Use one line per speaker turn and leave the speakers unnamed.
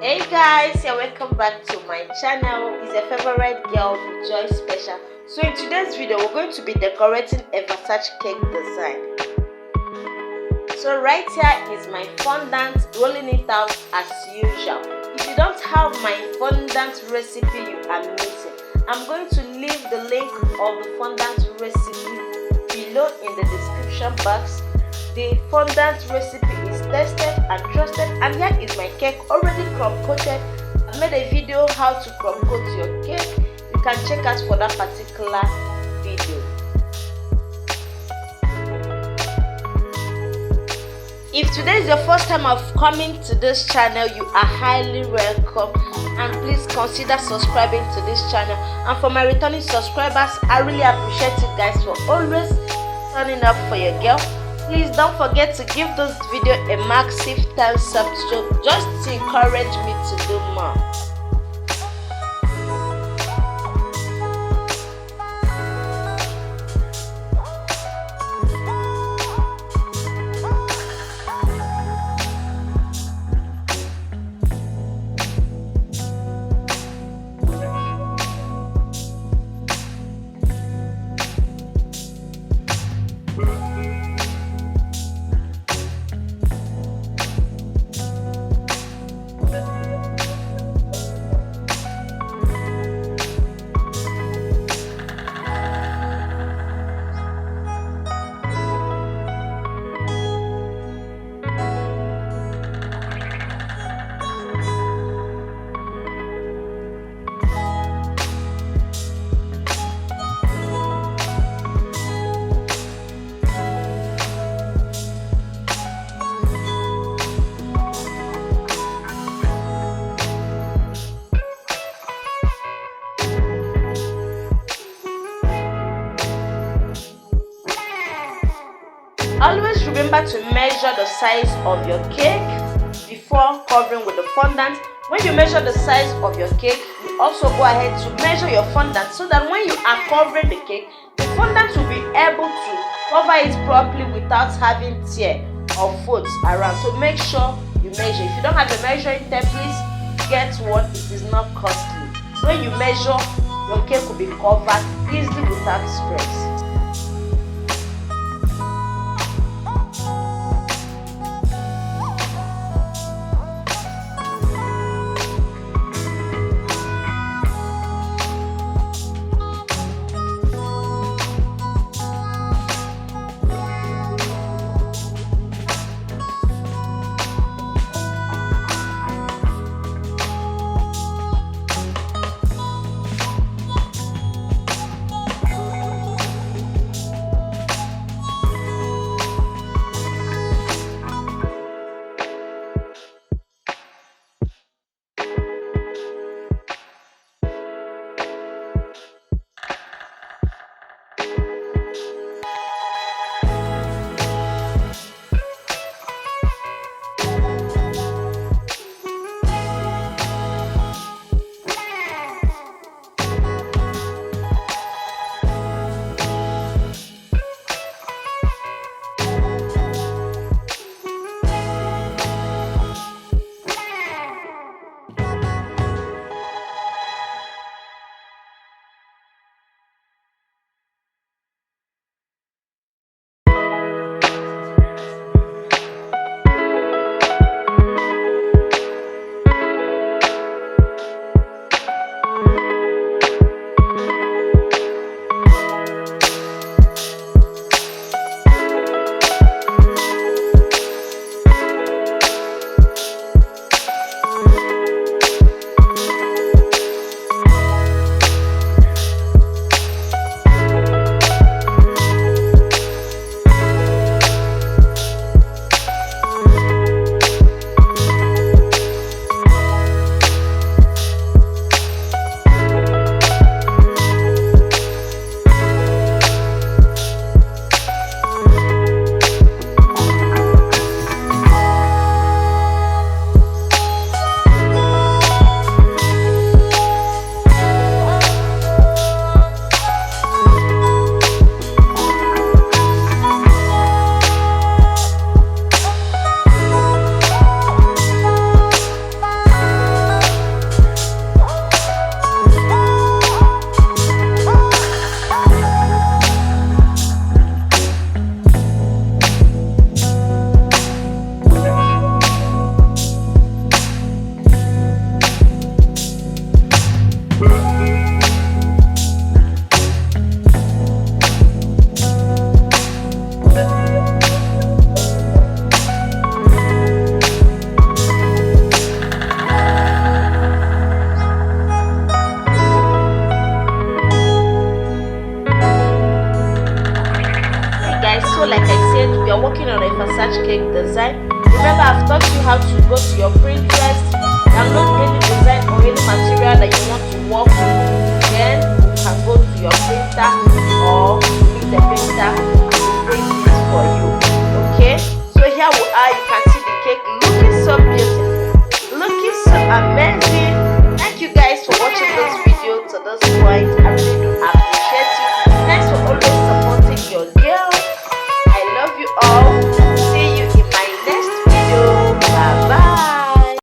Hey guys, you're welcome back to my channel. It's your favorite girl, Joy Special. So in today's video, we're going to be decorating a Versace cake design. So right here is my fondant, rolling it out as usual. If you don't have my fondant recipe, you are missing. I'm going to leave the link of the fondant recipe below in the description box. The fondant recipe is tested and trusted, and here is my cake already crumb coated. I made a video how to crumb coat your cake. You can check out for that particular video. If today is your first time of coming to this channel, you are highly welcome, and please consider subscribing to this channel. And for my returning subscribers, I really appreciate you guys for always turning up for your girl. Please don't forget to give this video a massive thumbs up just to encourage me to do more. Always remember to measure the size of your cake before covering with the fondant. When you measure the size of your cake, you also go ahead to measure your fondant so that when you are covering the cake, the fondant will be able to cover it properly without having tear or folds around. So make sure you measure. If you don't have a measuring tape, please get one. It is not costly. When you measure, your cake will be covered easily without stress. cake design. Remember, I've taught you how to go to your